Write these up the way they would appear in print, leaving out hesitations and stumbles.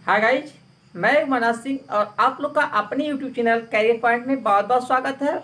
Hi guys, मैं मनोज सिंह और आप लोग का अपने यूट्यूब चैनल कैरियर पॉइंट में बहुत बहुत स्वागत है।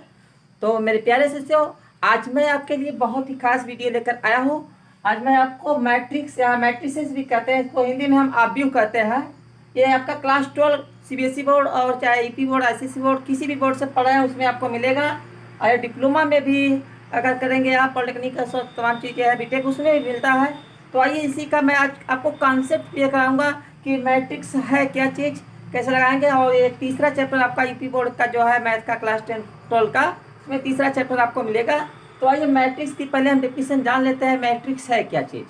तो मेरे प्यारे शिष्यों, आज मैं आपके लिए बहुत ही खास वीडियो लेकर आया हूँ। आज मैं आपको मैट्रिक्स या मैट्रिसेस भी कहते हैं, इसको हिंदी में हम आव्यूह कहते हैं। ये आपका क्लास 12 सीबीएसई बोर्ड और चाहे ईपी बोर्ड, आईसीएसई बोर्ड, किसी भी बोर्ड से पढ़े हैं उसमें आपको मिलेगा। और डिप्लोमा में भी अगर करेंगे आप, पॉलिटेक्निक का सब तमाम चीज़ें हैं, बीटेक उसमें भी मिलता है। तो आइए इसी का मैं आज आपको कॉन्सेप्ट ये कराऊंगा कि मैट्रिक्स है क्या चीज़, कैसे लगाएंगे। और ये तीसरा चैप्टर आपका यूपी बोर्ड का जो है मैथ का क्लास 10 12 का, उसमें तीसरा चैप्टर आपको मिलेगा। तो आइए मैट्रिक्स की पहले हम डेफिनेशन जान लेते हैं, मैट्रिक्स है क्या चीज़।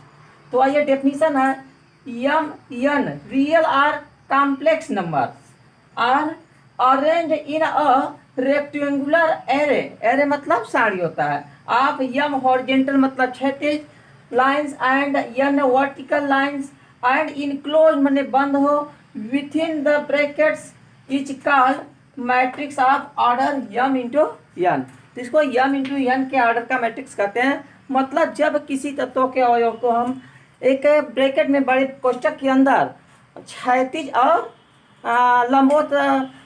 तो आइए डेफिनेशन है, M N real or complex numbers are arrange in a rectangular array. Array मतलब सारी होता है। आप यम हॉरिजेंटल मतलब क्षैतिज lines and N vertical lines and enclose माने बंद हो within the brackets is called matrix of order M into N. तो इसको यम इंटू एन के ऑर्डर का मैट्रिक्स कहते हैं। मतलब जब किसी तत्वों के अवयव को हम एक ब्रैकेट में बड़े कोष्टक के अंदर क्षैतिज और लंबवत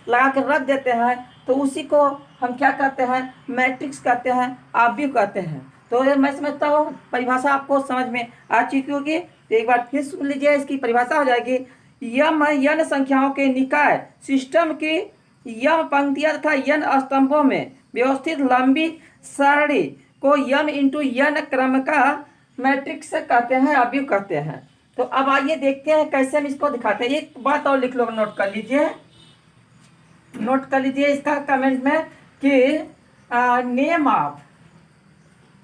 लगा कर रख देते हैं तो उसी को हम क्या कहते हैं, मैट्रिक्स कहते हैं, आव्यूह कहते हैं। तो ये मैं समझता हूँ परिभाषा आपको समझ में आ चुकी होगी। तो एक बार फिर सुन लीजिए, इसकी परिभाषा हो जाएगी, यम यन संख्याओं के निकाय सिस्टम की यम पंक्तियां तथा यन स्तंभों में व्यवस्थित लंबी सारणी को यम इंटू यन क्रम का मैट्रिक्स कहते हैं, आव्यूह कहते हैं। तो अब आइए देखते हैं कैसे हम इसको दिखाते हैं। एक बात और लिख लो, नोट कर लीजिए, नोट कर लीजिए इसका कमेंट में कि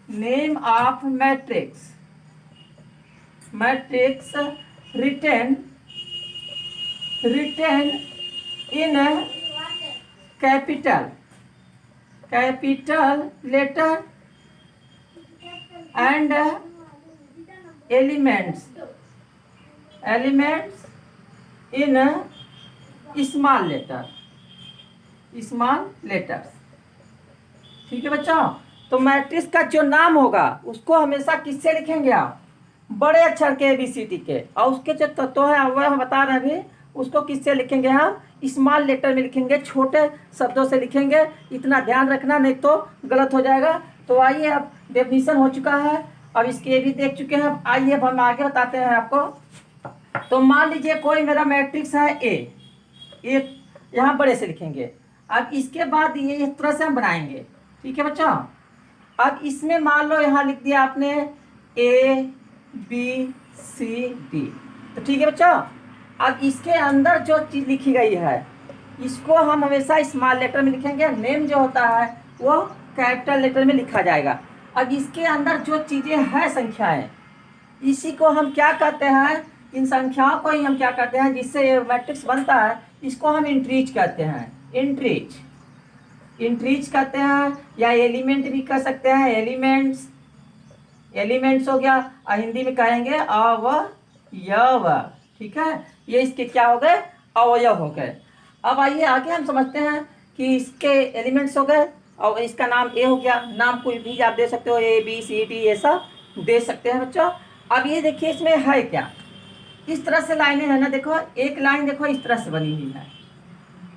name of matrix written in capital letter and elements in small letters. ठीक है बच्चों। तो मैट्रिक्स का जो नाम होगा उसको हमेशा किससे लिखेंगे आप, बड़े अक्षर के ABCD के, और उसके जो तत्व है वह हम बता रहे हैं अभी, उसको किससे लिखेंगे हम, स्मॉल लेटर में लिखेंगे, छोटे शब्दों से लिखेंगे। इतना ध्यान रखना, नहीं तो गलत हो जाएगा। तो आइए, अब डेफिनेशन हो चुका है, अब इसके भी देख चुके हैं। आइए अब हम आगे बताते हैं आपको। तो मान लीजिए कोई मेरा मैट्रिक्स है ए, यहाँ बड़े से लिखेंगे। अब इसके बाद ये इस तरह से हम बनाएंगे। ठीक है बच्चों। अब इसमें मान लो यहाँ लिख दिया आपने ABCD, तो ठीक है बच्चों। अब इसके अंदर जो चीज़ लिखी गई है इसको हम हमेशा स्मॉल लेटर में लिखेंगे। नेम जो होता है वो कैपिटल लेटर में लिखा जाएगा। अब इसके अंदर जो चीज़ें हैं, संख्याएं, इसी को हम क्या कहते हैं, इन संख्याओं को ही हम क्या कहते हैं जिससे ये मैट्रिक्स बनता है, इसको हम इंट्रीज कहते हैं। इंट्रीज कहते हैं, या एलिमेंट भी कह सकते हैं। एलिमेंट्स हो गया, और हिंदी में कहेंगे अवयव। ठीक है, ये इसके क्या हो गए, अवयव हो गए। अब आइए आगे हम समझते हैं कि इसके एलिमेंट्स हो गए और इसका नाम ए हो गया। नाम कोई भी आप दे सकते हो, ABCD ऐसा दे सकते हैं बच्चों। अब ये देखिए इसमें है क्या, इस तरह से लाइनें है ना, देखो एक लाइन देखो इस तरह से बनी हुई है।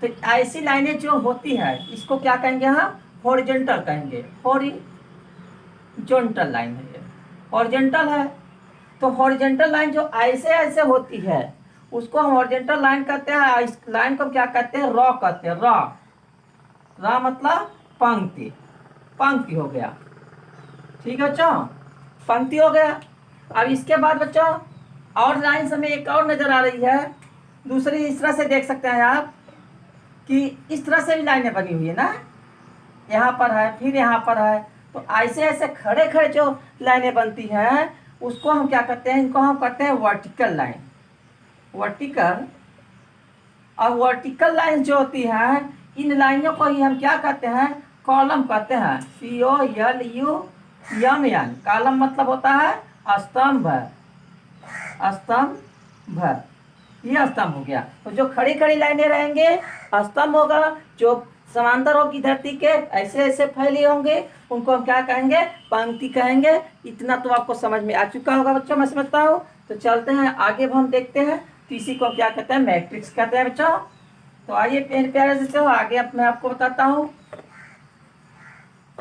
तो ऐसी लाइनें जो होती है इसको क्या कहेंगे, हम हॉरिजॉन्टल कहेंगे। हॉरिजॉन्टल लाइन है ये, हॉरिजॉन्टल है। तो हॉरिजॉन्टल लाइन जो ऐसे ऐसे होती है उसको हम हॉरिजॉन्टल लाइन कहते हैं। इस लाइन को क्या कहते हैं, रॉ कहते हैं। रॉ मतलब पंक्ति हो गया। ठीक है बच्चों, पंक्ति हो गया। अब इसके बाद बच्चों और लाइन हमें एक और नजर आ रही है, दूसरी इस तरह से देख सकते हैं आप कि इस तरह से भी लाइनें बनी हुई है ना, यहाँ पर है फिर यहाँ पर है। तो ऐसे ऐसे खड़े खड़े जो लाइनें बनती हैं उसको हम क्या कहते हैं, इनको हम कहते हैं वर्टिकल लाइन। और वर्टिकल लाइन जो होती है, इन लाइनों को ही हम क्या कहते हैं, कॉलम कहते हैं। COLUMN। कॉलम मतलब होता है स्तंभ, ये स्तंभ हो गया। तो जो खड़ी खड़ी लाइनें रहेंगे स्तंभ होगा, जो समांतर होगी धरती के, ऐसे ऐसे फैले होंगे, उनको हम क्या कहेंगे, पंक्ति कहेंगे। इतना तो आपको समझ में आ चुका होगा बच्चों, मैं समझता हूँ। तो चलते हैं आगे, हम देखते हैं तो इसी को क्या कहते हैं, मैट्रिक्स कहते हैं बच्चों। तो आइए मेरे प्यारे से आगे अब मैं आपको बताता हूँ।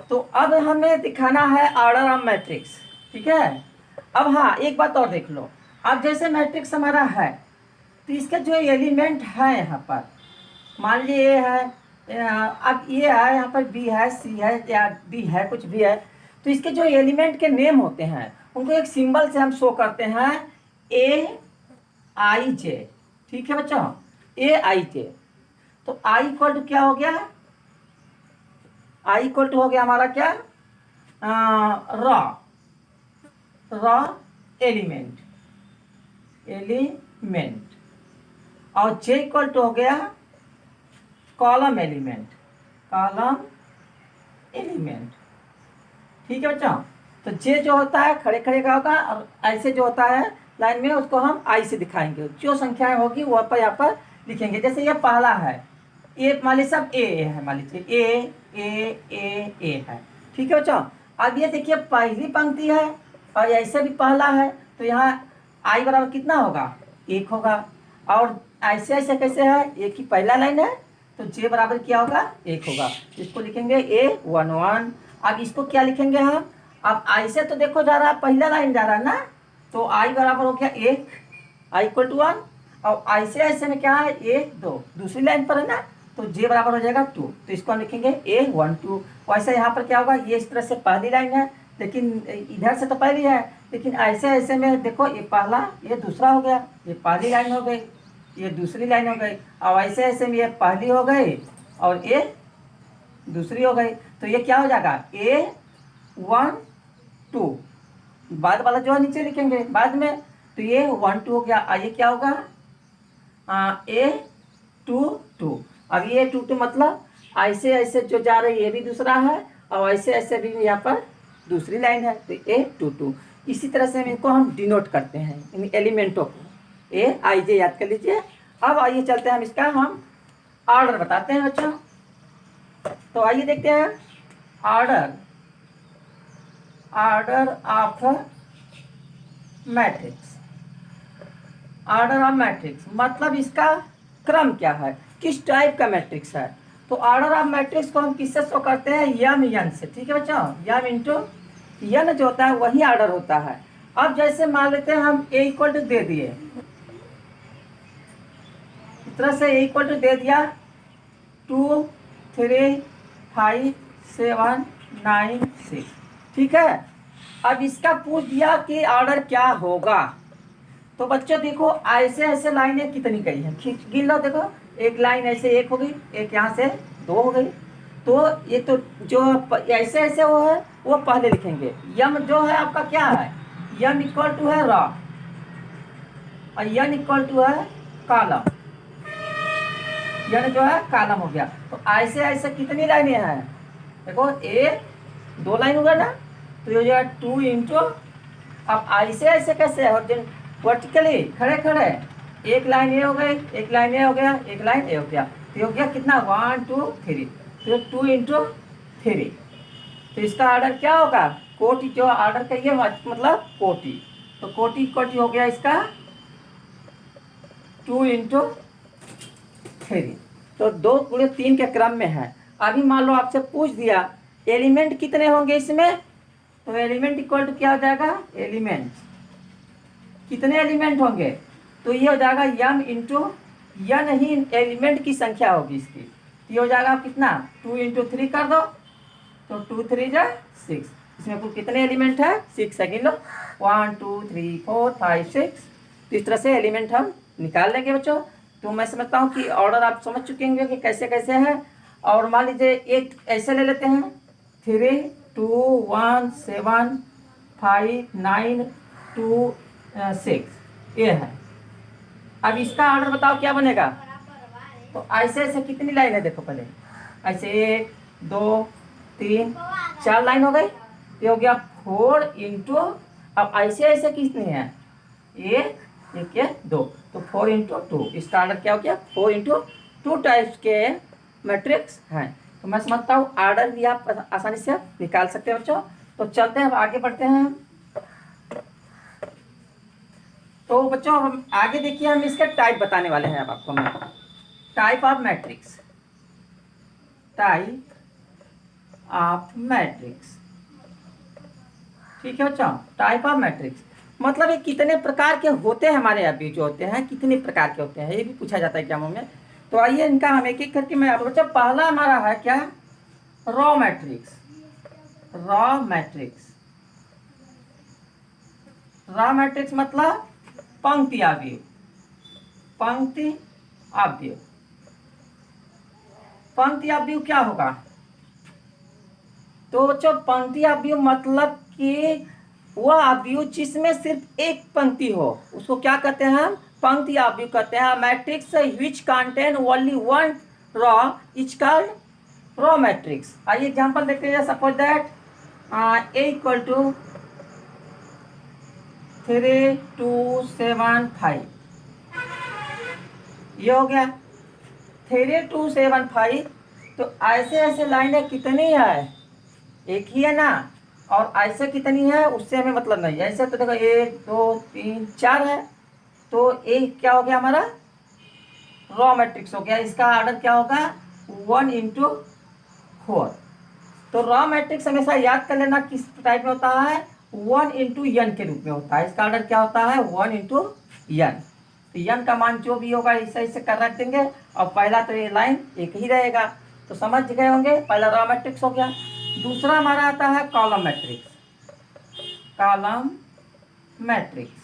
तो अब हमें दिखाना है ऑर्डर ऑफ मैट्रिक्स, ठीक है। अब हाँ, एक बात और देख लो। अब जैसे मैट्रिक्स हमारा है, तो इसका जो एलिमेंट है यहाँ पर, मान लीजिए ये है, अब ये है यहाँ पर, बी है, सी है या डी है, कुछ भी है। तो इसके जो एलिमेंट के नेम होते हैं उनको एक सिंबल से हम शो करते हैं, ए आई जे, ठीक है बच्चों, ए आई जे। तो आई इक्वल टू क्या हो गया, आई इक्वल टू हो गया हमारा क्या, रॉ, रॉ एलिमेंट, एलिमेंट। और जे इक्वल टू हो गया कॉलम एलिमेंट, कॉलम एलिमेंट, ठीक है बच्चों। तो जे जो होता है खड़े खड़े का होगा, और ऐसे जो होता है लाइन में, उसको हम आई से दिखाएंगे। जो संख्याएं होगी वह पर यहाँ पर लिखेंगे। जैसे ये पहला है, ये मान लीजिए सब ए है, मान लीजिए ए है, ठीक है बच्चों। अब ये देखिए पहली पंक्ति है और ऐसे भी पहला है, तो यहाँ आई बराबर कितना होगा, 1 होगा। और ऐसे ऐसे कैसे है, एक ही पहला लाइन है, तो जे बराबर क्या होगा, 1 होगा। इसको लिखेंगे A11। अब इसको क्या लिखेंगे हम, अब आई से तो देखो जा रहा है, पहला लाइन जा रहा है ना, तो आई बराबर हो गया 1, आई इक्वल टू 1। और ऐसे ऐसे में क्या है, 1 2, दूसरी लाइन पर है ना, तो जे बराबर हो जाएगा 2, तो इसको हम लिखेंगे A12। वैसे यहाँ पर क्या होगा, ये इस तरह से पहली लाइन है, लेकिन इधर से तो पहली है, लेकिन ऐसे ऐसे में देखो, ये पहला, ये दूसरा हो गया, ये पहली लाइन हो गई, ये दूसरी लाइन हो गई, और ऐसे ऐसे में ये पहली हो गई और ये दूसरी हो गई। तो ये क्या हो जाएगा, A12, बाद वाला जो है नीचे लिखेंगे बाद में, तो ये 1 2 हो गया। ये क्या होगा, A22। अब ये 2 मतलब ऐसे ऐसे जो जा रही है ये भी दूसरा है, और ऐसे ऐसे भी यहाँ पर दूसरी लाइन है, तो A22। इसी तरह से इनको हम डिनोट करते हैं, इन एलिमेंटों को, ए आई जे याद कर लीजिए। अब आइए चलते हैं, हम इसका हम ऑर्डर बताते हैं बच्चों। तो आइए देखते हैं order, order of matrix. Order of matrix मतलब इसका क्रम क्या है, किस टाइप का मैट्रिक्स है। तो ऑर्डर ऑफ मैट्रिक्स को हम किससे शो करते हैं, यम एन से, ठीक है बच्चों। यम इंटू एन जो होता है वही ऑर्डर होता है। अब जैसे मान लेते हैं हम ए इक्वल टू दे दिए, इस तरह से ए इक्वल टू दे दिया 2 3 5 7 9 6, ठीक है। अब इसका पूछ दिया कि ऑर्डर क्या होगा। तो बच्चों देखो ऐसे ऐसे लाइनें कितनी गई हैं, खींच गिन लो, देखो एक लाइन ऐसे 1 हो गई, एक यहाँ से 2 हो गई। तो ये तो जो ऐसे ऐसे वो है वो पहले लिखेंगे। यम जो है आपका क्या है, यम इक्वल टू है रॉ, और यन इक्वल टू है कॉलम, यन जो है कॉलम हो गया। तो ऐसे ऐसे कितनी लाइनें हैं, देखो ए 2 लाइन होगा ना, तो ये हो जाएगा 2 इंटू, अब ऐसे ऐसे कैसे है, वर्टिकली खड़े खड़े, एक लाइन ए हो गई, एक लाइन ए हो गया, एक लाइन ए हो गया, तो हो गया कितना 1 2 3, तो 2 इंटू 3। तो इसका ऑर्डर क्या होगा, कोटि, जो ऑर्डर कहिए मतलब कोटि, तो कोटि कोटि हो गया इसका 2 इंटू 3। तो 2 गुणे 3 के क्रम में है। अभी मान लो आपसे पूछ दिया एलिमेंट कितने होंगे इसमें, तो एलिमेंट इक्वल टू क्या हो जाएगा, एलिमेंट कितने एलिमेंट होंगे, तो ये हो जाएगा यम इंटू यन ही एलिमेंट की संख्या होगी इसकी। ये हो जाएगा कितना, 2 इंटू 3 कर दो, तो 2 3 जा 6। इसमें कुल कितने एलिमेंट है, 6 है, गिन लो 1 2 3 4 5 6। तो इस तरह से एलिमेंट हम निकाल लेंगे बच्चों। तो मैं समझता हूँ कि ऑर्डर आप समझ चुके होंगे कि कैसे कैसे है। और मान लीजिए एक ऐसे ले लेते हैं, 3 2 1 7 5 9 2 6, ये है। अब इसका ऑर्डर बताओ क्या बनेगा। तो ऐसे ऐसे कितनी लाइन है, देखो पहले ऐसे 1 2 3 4 लाइन हो गई, ये हो गया 4 इंटू, अब ऐसे ऐसे कितने हैं, 1 1 2, तो 4 इंटू 2। इसका ऑर्डर क्या हो गया, 4 इंटू 2 टाइप्स के मैट्रिक्स हैं। तो मैं समझता हूँ ऑर्डर भी आप आसानी से निकाल सकते हैं बच्चों। तो चलते हैं, अब आगे बढ़ते हैं। तो बच्चों हम आगे देखिए, हम इसका टाइप बताने वाले हैं अब आपको मैं। Type of matrix, type of matrix, ठीक है बच्चों। टाइप ऑफ मैट्रिक्स मतलब ये कितने प्रकार के होते हैं, हमारे अभी जो होते हैं कितने प्रकार के होते हैं, ये भी पूछा जाता है एग्जामों में। तो आइए इनका हम एक एक करके मैं आपको बच्चा, पहला हमारा है क्या, raw matrix. Raw matrix, raw matrix मतलब पंक्ति अवयव, पंक्ति अवयव। पंक्ति अवयव क्या होगा, तो बच्चों पंक्ति अवयव मतलब कि वह अवयव जिसमें सिर्फ एक पंक्ति हो, उसको क्या कहते हैं हम, पंक्ति अवयव कहते हैं। Matrix which contain only one row is called row matrix. आइए एग्जांपल देखते हैं। Suppose that A equal to 3 2 7 5, ये हो गया 3 2 7 5। तो ऐसे ऐसे लाइनें कितनी है, एक ही है ना, और ऐसे कितनी है उससे हमें मतलब नहीं। ऐसे तो देखो 1 2 3 4 है, तो एक क्या हो गया हमारा, रॉ मैट्रिक्स हो गया। इसका ऑर्डर क्या होगा, 1 इंटू 4। तो रॉ मैट्रिक्स हमेशा याद कर लेना किस टाइप में होता है, 1 इंटू एन के रूप में होता है। इसका ऑर्डर क्या होता है, 1 इंटू एन। तो एन का मान जो भी होगा इसे इसे कर रख देंगे, और पहला तो ये लाइन एक ही रहेगा। तो समझ गए होंगे, पहला रॉ मैट्रिक्स हो गया। दूसरा हमारा आता है column matrix. Column matrix,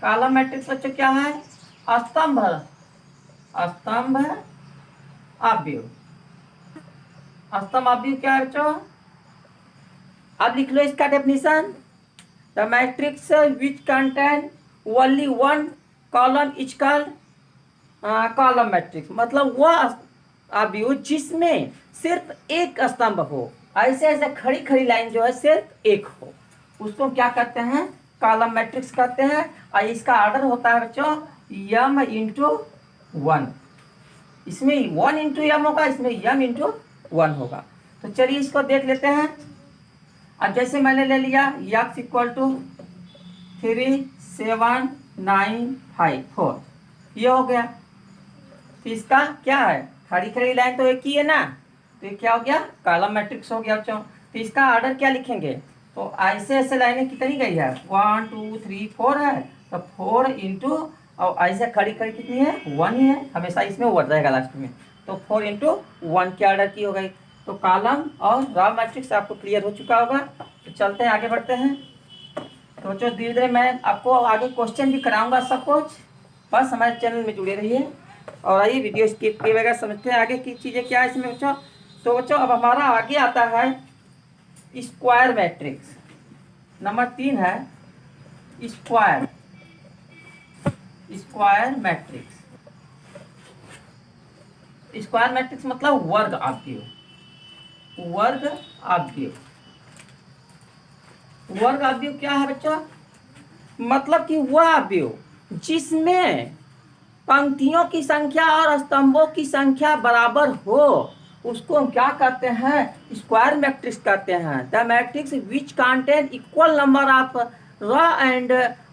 column matrix बच्चों क्या है, स्तंभ, स्तंभ अवयव। स्तंभ अवयव क्या है बच्चों, अब लिख लो इसका definition. The matrix which contain only one column is called column matrix. मतलब वह अवयव जिसमें सिर्फ एक स्तंभ हो, ऐसे ऐसे खड़ी खड़ी लाइन जो है सिर्फ एक हो, उसको क्या कहते हैं, कॉलम मैट्रिक्स कहते हैं। और इसका ऑर्डर होता है बच्चों यम इंटू 1। इसमें 1 इंटू यम होगा, इसमें यम इंटू 1 होगा। तो चलिए इसको देख लेते हैं। अब जैसे मैंने ले लिया यक्स इक्वल टू 3 7 9 5 4, ये हो गया। तो इसका क्या है, खड़ी खड़ी लाइन तो एक ही है ना, तो ये क्या हो गया, कॉलम मैट्रिक्स हो गया बच्चों। तो इसका ऑर्डर क्या लिखेंगे, तो ऐसे ऐसे लाइनें कितनी गई है, 1 2 3 4 है, तो 4 इंटू, और ऐसे खड़ी खड़ी कितनी है, 1 ही है, हमेशा इसमें 1 रहेगा लास्ट में। तो 4 इंटू 1 की ऑर्डर की हो गई। तो कॉलम और रॉ मैट्रिक्स आपको क्लियर हो चुका होगा। तो चलते हैं आगे बढ़ते हैं। तो बच्चों धीरे धीरे मैं आपको आगे क्वेश्चन भी कराऊंगा सब कुछ, बस हमारे चैनल में जुड़े रहिए। और आइए वीडियो स्किप किए बगैर समझते हैं आगे की चीज़ें क्या है इसमें बच्चों। तो बच्चों अब हमारा आगे आता है स्क्वायर मैट्रिक्स। नंबर 3 है square, square matrix. Square matrix मतलब वर्ग अवयव, वर्ग अवयव। वर्ग अवयव क्या है बच्चों, मतलब कि वह अवयव जिसमें पंक्तियों की संख्या और स्तंभों की संख्या बराबर हो, उसको हम क्या कहते हैं, स्क्वायर मैट्रिक्स कहते हैं। The matrix which contain equal number of raw and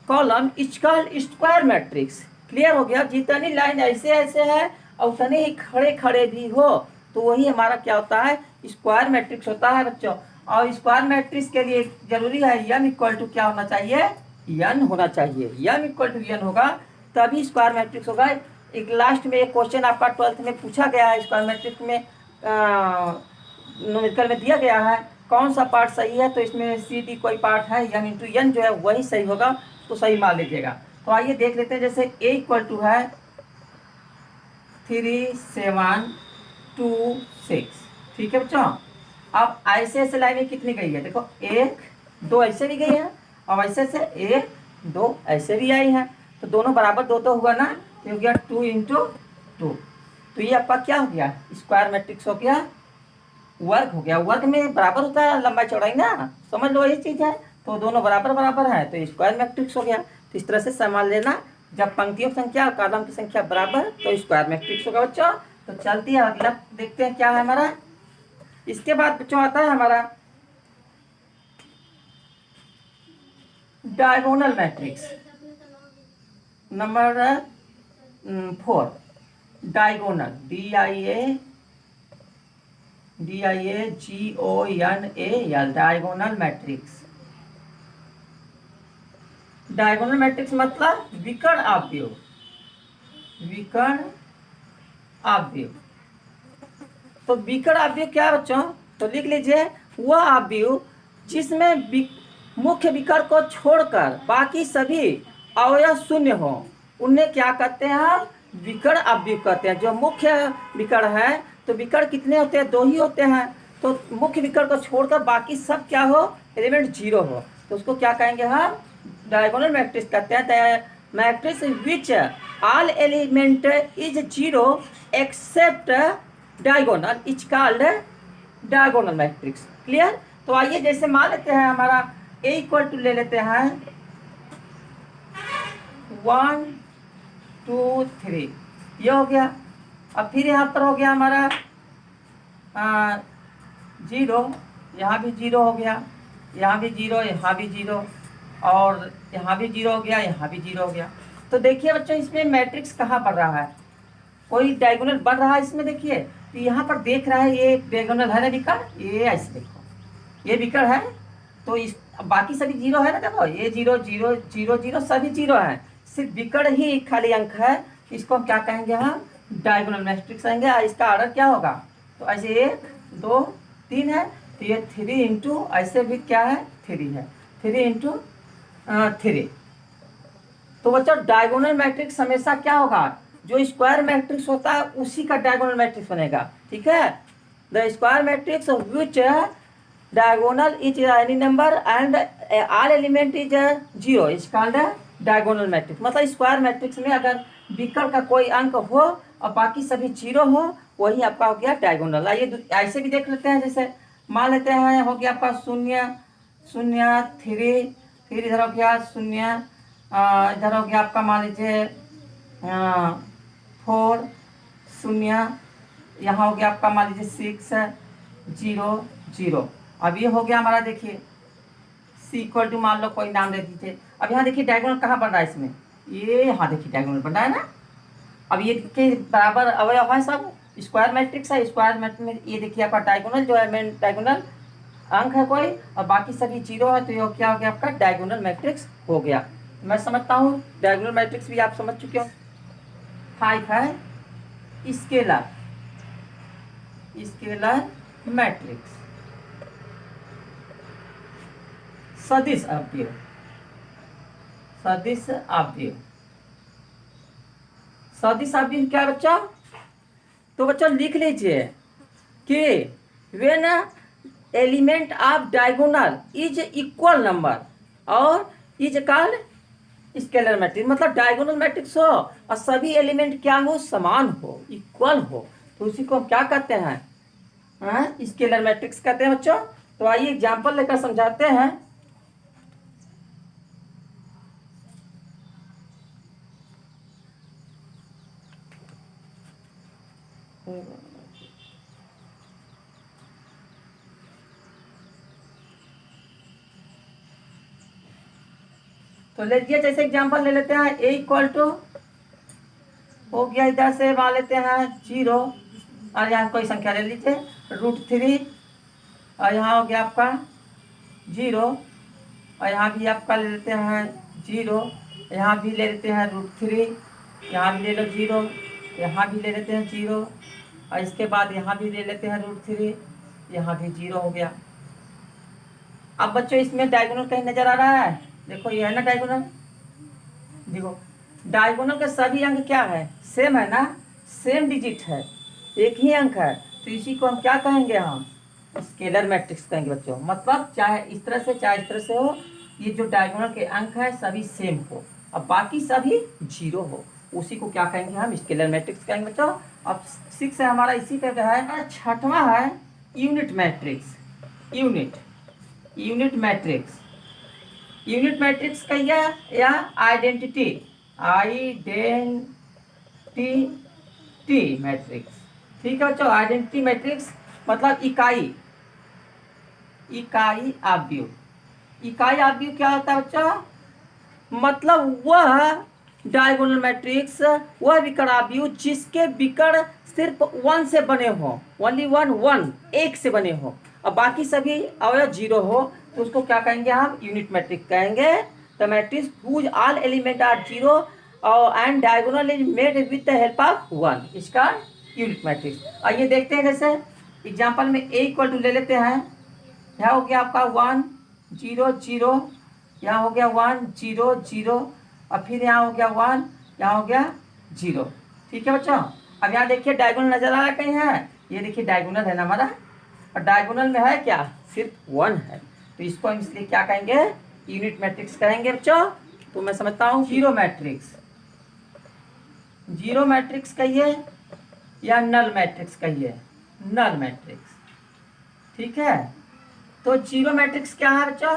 column is called square matrix. Clear हो गया, जितनी लाइन ऐसे ऐसे है और उतने ही खड़े खड़े भी हो, तो वही हमारा क्या होता है, स्क्वायर मैट्रिक्स होता है बच्चों। और स्क्वायर मैट्रिक्स के लिए जरूरी है एम इक्वल टू क्या होना चाहिए, एन होना चाहिए। एम इक्वल टू एन होगा तभी स्क्वायर मैट्रिक्स होगा। एक लास्ट में एक क्वेश्चन आपका 12th में पूछा गया है, स्क्वायर मैट्रिक्स में न्यूमेरिकल में दिया गया है कौन सा पार्ट सही है, तो इसमें सी डी कोई पार्ट है, एन इंटू एन जो है वही सही होगा, तो सही मान लीजिएगा। तो आइए देख लेते हैं। जैसे ए इक्वल टू है 3 7 2 6, ठीक है बच्चों। अब ऐसे ऐसे लाइनें कितनी गई है, देखो 1 2 ऐसे भी गई है, और ऐसे से 1 2 ऐसे भी आई है, तो दोनों बराबर दो तो हुआ ना, तो हो गया 2 इंटू 2। तो ये आपका क्या हो गया, स्क्वायर मैट्रिक्स हो गया, वर्ग हो गया। वर्ग में बराबर होता है लंबाई चौड़ाई ना, समझ लो यही चीज़ है। तो दोनों बराबर बराबर है, तो स्क्वायर मैट्रिक्स हो गया। तो इस तरह से संभाल लेना, जब पंक्तियों की संख्या और कॉलम की संख्या बराबर तो स्क्वायर मैट्रिक्स होगा बच्चों। तो चलती है अगला, देखते हैं क्या है हमारा। इसके बाद बच्चों आता है हमारा diagonal matrix. Number 4 diagonal, DIAGONAL, diagonal matrix. Diagonal matrix मतलब विकर्ण अवयव, विकर्ण अवयव। तो विकर्ण अवयव क्या है बच्चों? तो लिख लीजिए, वह अवयव जिसमें मुख्य विकर्ण को छोड़कर बाकी सभी अवयव शून्य हो, उन्हें क्या कहते हैं? हम विकर्ण अवयव कहते हैं। जो मुख्य विकर्ण है, तो विकर्ण कितने होते हैं? 2 ही होते हैं। तो मुख्य विकर्ण को छोड़कर बाकी सब क्या हो? एलिमेंट 0 हो, तो उसको क्या कहेंगे हम? डायगोनल मैट्रिक्स कहते हैं। Matrix which all element is 0 except diagonal is called diagonal matrix. Clear? तो आइए जैसे मान लेते हैं हमारा A इक्वल टू ले लेते हैं 1 2 3, ये हो गया। अब फिर यहाँ पर हो गया हमारा 0, यहाँ भी 0 हो गया, यहाँ भी 0, यहाँ भी 0, और यहाँ भी 0 हो गया, यहाँ भी 0 हो गया। तो देखिए बच्चों, इसमें मैट्रिक्स कहाँ बढ़ रहा है? कोई डायगोनल बन रहा है इसमें? देखिए, तो यहाँ पर देख रहा है ये डायगोनल है ना विकर्ण, ये ऐसे देखो, ये विकर्ण है, तो इस बाकी सभी 0 है ना। देखो ये 0 0 0 0 सभी 0 है, सिर्फ विकर्ण ही खाली अंक है। इसको हम क्या कहेंगे? हम डायगोनल मैट्रिक्स कहेंगे। इसका ऑर्डर क्या होगा? तो ऐसे 1 2 3 है, तो ये 3 इंटू ऐसे भी क्या है? 3 है, 3 इंटू 3। तो बच्चों डायगोनल मैट्रिक्स हमेशा क्या होगा? जो स्क्वायर मैट्रिक्स होता है उसी का डायगोनल मैट्रिक्स बनेगा। ठीक है? The square matrix of which diagonal is any number and all element is 0 is called diagonal matrix. मतलब स्क्वायर मैट्रिक्स में अगर विकर्ण का कोई अंक हो और बाकी सभी 0 हो, वही आपका हो गया डायगोनल। आइए ऐसे भी देख लेते हैं। जैसे मान लेते हैं हो गया आपका 0 0 3, फिर इधर हो गया 0, इधर हो गया आपका मान लीजिए 4 0, यहाँ हो गया आपका मान लीजिए 6 0 0। अब ये हो गया हमारा, देखिए C इक्वल टू मान लो कोई नाम दे दीजिए। अब यहाँ देखिए डायगोनल कहाँ बन रहा है इसमें? ये यहाँ देखिए डायगोनल बन रहा है ना। अब ये के बराबर अवयव है सब, स्क्वायर मैट्रिक्स है। स्क्वायर मैट्रिक्स में ये देखिए आपका डायगोनल जो है, मेन डायगोनल अंक है कोई, और बाकी सभी 0 है, तो ये क्या हो गया? आपका डायगोनल मैट्रिक्स हो गया। मैं समझता हूँ डायगोनल मैट्रिक्स भी आप समझ चुके हो। 5 है स्केलर, स्केलर मैट्रिक्स, सदिश अवयव, सदिश अवयव। सदिश अवयव क्या बच्चा? तो बच्चा लिख लीजिए कि when element of diagonal is equal number और इज कॉल्ड स्केलर मैट्रिक्स। मतलब डायगोनल मैट्रिक्स हो और सभी एलिमेंट क्या हो? समान हो, इक्वल हो, तो उसी को हम क्या कहते हैं? स्केलर मैट्रिक्स कहते हैं बच्चों। तो आइए एग्जांपल लेकर समझाते हैं। तो लीजिए जैसे एग्जांपल ले लेते हैं। A इक्वल टू हो गया, इधर से मान लेते हैं 0, और यहाँ कोई संख्या ले लीजिए √3, और यहाँ हो गया आपका 0, और यहाँ भी आपका ले लेते हैं 0, यहाँ भी ले लेते हैं √3, यहाँ भी ले लो 0, यहाँ भी ले लेते हैं 0, और इसके बाद यहाँ भी ले लेते हैं √3, यहाँ भी 0 हो गया। अब बच्चों इसमें डायगोनल कहीं नजर आ रहा है? देखो ये है ना डायगोनल, देखो डायगोनल के सभी अंक क्या है? सेम है ना, सेम डिजिट है, एक ही अंक है, तो इसी को हम क्या कहेंगे? हम स्केलर मैट्रिक्स कहेंगे बच्चों। मतलब चाहे इस तरह से चाहे इस तरह से हो, ये जो डायगोनल के अंक है सभी सेम हो और बाकी सभी 0 हो, उसी को क्या कहेंगे? हम स्केलर मैट्रिक्स कहेंगे बच्चों। अब 6 है हमारा, इसी पे है। 6वां है unit matrix, unit matrix. Unit matrix का या आइडेंटिटी मैट्रिक्स। ठीक है बच्चों, आइडेंटिटी मैट्रिक्स मतलब इकाई अवयव। इकाई अवयव क्या होता है बच्चों? मतलब वह डायगोनल मैट्रिक्स वह विकर्ण अवयव जिसके विकर्ण सिर्फ 1 से बने हो, ओनली वन एक से बने हो, और बाकी सभी अवयव 0 हो, तो उसको क्या कहेंगे हम? यूनिट मैट्रिक्स कहेंगे। The matrix whose all element are 0 and diagonal is made with the help of 1, इसका यूनिट मैट्रिक्स। आइए देखते हैं, जैसे एग्जाम्पल में ए इक्वल टू ले लेते हैं। यहाँ हो गया आपका 1 0 0, यहाँ हो गया 1 0 0, और फिर यहाँ हो गया 1, यहाँ हो गया 0। ठीक है बच्चों, अब यहाँ देखिए डायगोनल नजर आ रहा कहीं है? ये देखिए डायगोनल है ना हमारा, और डायगोनल में है क्या? सिर्फ 1 है, तो इसको हम इसलिए क्या कहेंगे? यूनिट मैट्रिक्स कहेंगे बच्चों। तो मैं समझता हूँ जीरो मैट्रिक्स, जीरो मैट्रिक्स कहिए या नल मैट्रिक्स कहिए, नल मैट्रिक्स। ठीक है, तो जीरो मैट्रिक्स क्या है बच्चों?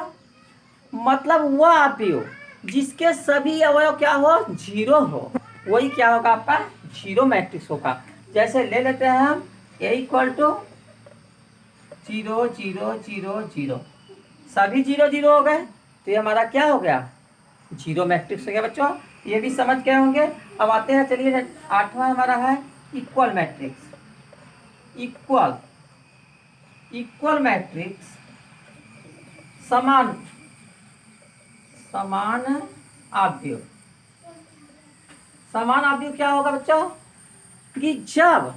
मतलब वह अवयव जिसके सभी अवयव क्या हो? 0 हो, वही क्या होगा? आपका जीरो मैट्रिक्स होगा। जैसे ले लेते हैं हम ए इक्वल टू 0 0 0 0, सभी 0 0 हो गए, तो ये हमारा क्या हो गया? जीरो मैट्रिक्स हो गया बच्चों। ये भी समझ गए होंगे। अब आते हैं, चलिए 8वां हमारा है equal matrix. Equal, equal matrix समान, समान अवयव। समान अवयव क्या होगा बच्चों? कि जब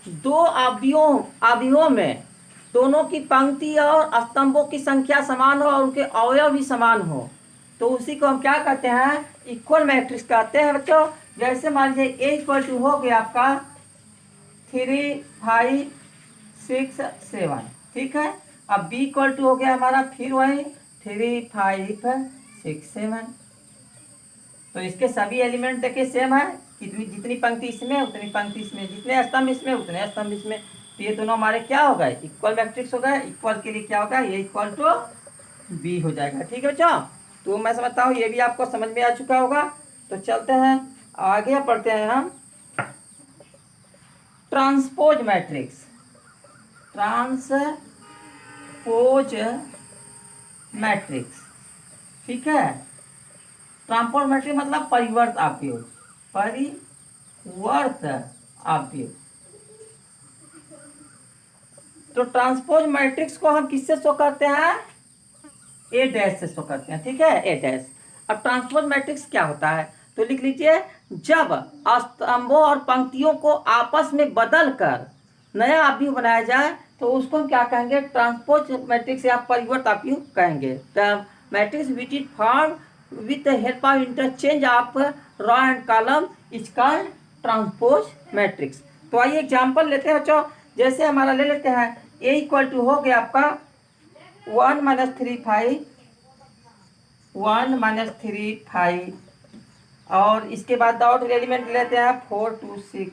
दो अवयवों में दोनों की पंक्ति और स्तंभों की संख्या समान हो और उनके अवयव भी समान हो, तो उसी को हम क्या कहते हैं? इक्वल मैट्रिक्स कहते हैं बच्चों। जैसे मान लीजिए ए इक्वल टू हो गया आपका 3 5 6 7, ठीक है। अब बी इक्वल टू हो गया हमारा फिर वही 3 5 6 7, तो इसके सभी एलिमेंट देखिए सेम है, कितनी जितनी पंक्ति इसमें उतनी पंक्ति इसमें, जितने स्तंभ इसमें उतने स्तंभ इसमें, तो ये दोनों हमारे क्या हो गए? इक्वल मैट्रिक्स हो गए। इक्वल के लिए क्या होगा? ये इक्वल टू बी हो जाएगा। ठीक है बच्चों, तो मैं समझता हूँ ये भी आपको समझ में आ चुका होगा। तो चलते हैं आगे, पढ़ते हैं हम ट्रांसपोज मैट्रिक्स। ट्रांसपोज मैट्रिक्स, ठीक है। ट्रांसपोज मैट्रिक्स मतलब परिवर्त अवयव, परिवर्त अवयव। तो ट्रांसपोज मैट्रिक्स को हम किससे शो करते हैं? ए डैश से शो करते हैं, ठीक है, ए डैश। अब ट्रांसपोज मैट्रिक्स क्या होता है? तो लिख लीजिए, जब स्तंभों और पंक्तियों को आपस में बदल कर नया अवयव बनाया जाए तो उसको हम क्या कहेंगे? ट्रांसपोज मैट्रिक्स या परिवर्त अवयव कहेंगे। The matrix which is form with the help of interchange of row and column is called transpose matrix. तो आइए एग्जाम्पल लेते हैं बच्चों। जैसे हमारा ले लेते हैं ए इक्वल टू हो गया आपका 1 - 3 5, 1 - 3 5, और इसके बाद डॉट एलिमेंट लेते हैं 4 2 6,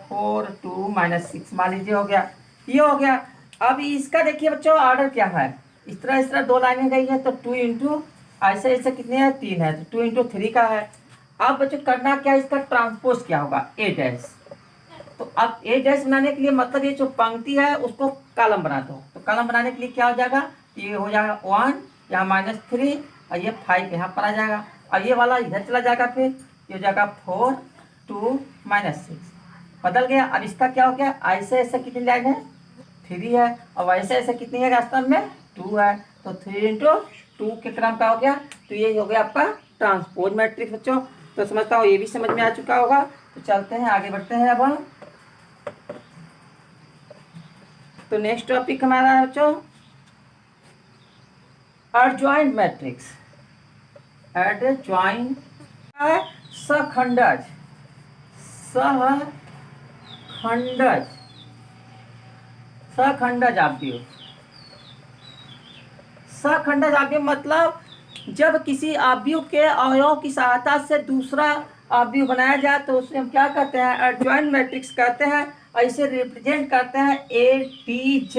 4 2 - 6 मान लीजिए, हो गया, ये हो गया। अब इसका देखिए बच्चों ऑर्डर क्या है? इस तरह 2 लाइनें गई है, तो 2 इंटू ऐसे ऐसे कितने हैं? 3 है, तो 2 इंटू 3 का है। अब बच्चों करना क्या है? इसका ट्रांसपोज क्या होगा? ए डैश। तो अब ए डैश बनाने के लिए मतलब ये जो पंक्ति है उसको कॉलम बना दो। तो कॉलम बनाने के लिए क्या हो जाएगा? ये हो जाएगा 1, यहाँ -3, और ये 5 यहाँ पर आ जाएगा, और ये वाला इधर चला जाएगा, फिर ये हो जाएगा 4 2 - 6, बदल गया। अब इसका क्या हो गया? ऐसे ऐसे कितनी लाइन है? 3 है, और वैसे ऐसे कितनी है रास्ता में? 2 है, तो 3 इंटू 2 के क्रम का हो गया। तो ये हो गया आपका ट्रांसपोज मैट्रिक्स बच्चों। तो समझता हूँ ये भी समझ में आ चुका होगा। तो चलते हैं आगे बढ़ते हैं अब हम। तो नेक्स्ट टॉपिक हमारा है बच्चों एडजॉइंट मैट्रिक्स। एडजॉइंट सखंडज, सखंडज, सखंडज अवयव। सखंडज अवयव मतलब जब किसी अवयव के अवयव की सहायता से दूसरा अवयव बनाया जाए तो उसे हम क्या कहते हैं? एडजॉइंट मैट्रिक्स कहते हैं। और इसे रिप्रेजेंट करते हैं ADJ,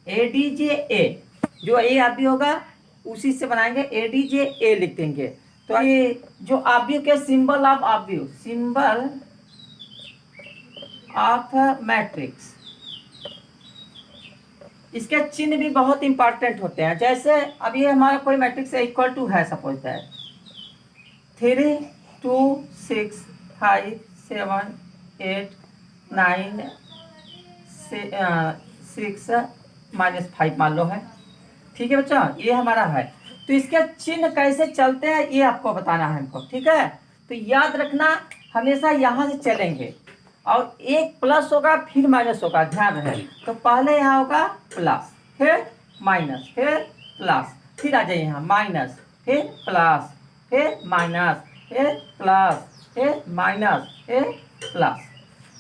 ADJ-A। जो ए अवयव होगा उसी से बनाएंगे, ADJ-A लिख देंगे। तो ये जो अवयव के सिंबल ऑफ अवयव, सिंबल ऑफ मैट्रिक्स, इसके चिन्ह भी बहुत इंपॉर्टेंट होते हैं। जैसे अब ये हमारा कोई मैट्रिक्स इक्वल टू है, सपोज दैट 3 2 6 5 7 8 9 6 -5 मान लो है। ठीक है बच्चों, ये हमारा है। तो इसके चिन्ह कैसे चलते हैं ये आपको बताना है हमको। ठीक है, तो याद रखना हमेशा यहाँ से चलेंगे और एक प्लस होगा फिर माइनस होगा, ध्यान रहे। तो पहले यहाँ होगा प्लस, फिर माइनस, फिर प्लस, फिर आ जाइए यहाँ माइनस, फिर प्लस, फिर माइनस, फिर प्लस, फिर माइनस, फिर प्लस।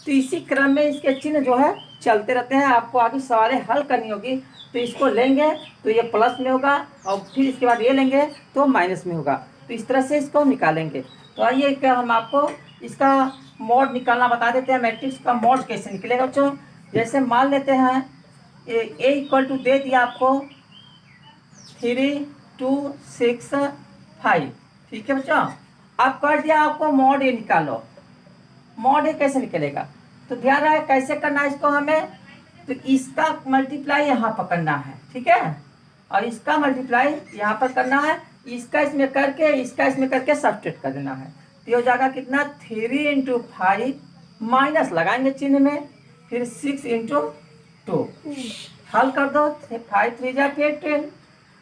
तो इसी क्रम में इसके चिन्ह जो है चलते रहते हैं। आपको आगे सवालें हल करनी होगी तो इसको लेंगे तो ये प्लस में होगा और फिर इसके बाद ये लेंगे तो माइनस में होगा। तो इस तरह से इसको निकालेंगे। तो आइए क्या हम आपको इसका मोड निकालना बता देते हैं। मैट्रिक्स का मोड कैसे निकलेगा बच्चों। जैसे मान लेते हैं ए इक्वल टू दे दिया आपको 3 2 6 5। ठीक है बच्चों, अब कर दिया आपको मोड ए निकालो। मोड ए कैसे निकलेगा तो ध्यान रहे कैसे करना है इसको हमें। तो इसका मल्टीप्लाई यहाँ पर करना है, ठीक है, और इसका मल्टीप्लाई यहाँ पर करना है। इसका इसमें करके इसका इसमें करके सब्ट्रैक्ट कर देना है। तो ये हो जाएगा कितना 3 × 5 माइनस लगाएंगे चिन्ह में, फिर 6 × 2 हल कर दो। 5 3 जा 10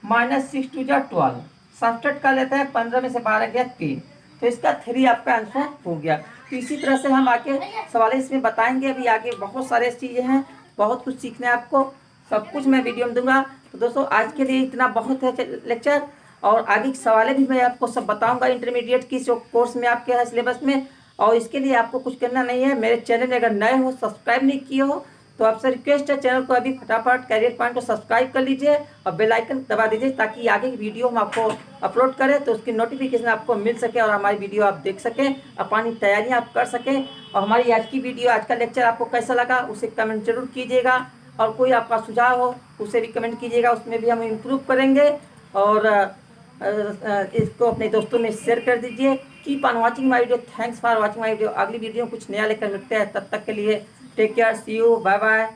-6 2 जा 12 सब्ट्रैक्ट कर लेते हैं। 15 में से 12 गया 3, तो इसका 3 आपका आंसर हो गया। तो इसी तरह से हम आगे सवाल इसमें बताएंगे। अभी आगे बहुत सारे चीज़ें हैं, बहुत कुछ सीखना है आपको, सब कुछ मैं वीडियो में दूंगा। तो दोस्तों आज के लिए इतना बहुत है लेक्चर, और आगे की सवालें भी मैं आपको सब बताऊंगा इंटरमीडिएट की जो कोर्स में आपके है सिलेबस में। और इसके लिए आपको कुछ करना नहीं है। मेरे चैनल में अगर नए हो, सब्सक्राइब नहीं किए हो तो आपसे रिक्वेस्ट है चैनल को अभी फटाफट कैरियर पॉइंट को सब्सक्राइब कर लीजिए और बेल आइकन दबा दीजिए, ताकि आगे की वीडियो हम आपको अपलोड करें तो उसकी नोटिफिकेशन आपको मिल सके और हमारी वीडियो आप देख सकें, अपनी तैयारियां आप कर सकें। और हमारी आज की वीडियो, आज का लेक्चर आपको कैसा लगा उसे कमेंट जरूर कीजिएगा, और कोई आपका सुझाव हो उसे भी कमेंट कीजिएगा, उसमें भी हम इम्प्रूव करेंगे। और इसको अपने दोस्तों में शेयर कर दीजिए। Keep on watching my video. Thanks for watching my video. अगली वीडियो में कुछ नया लेकर मिलते हैं, तब तक के लिए take care, see you, bye bye.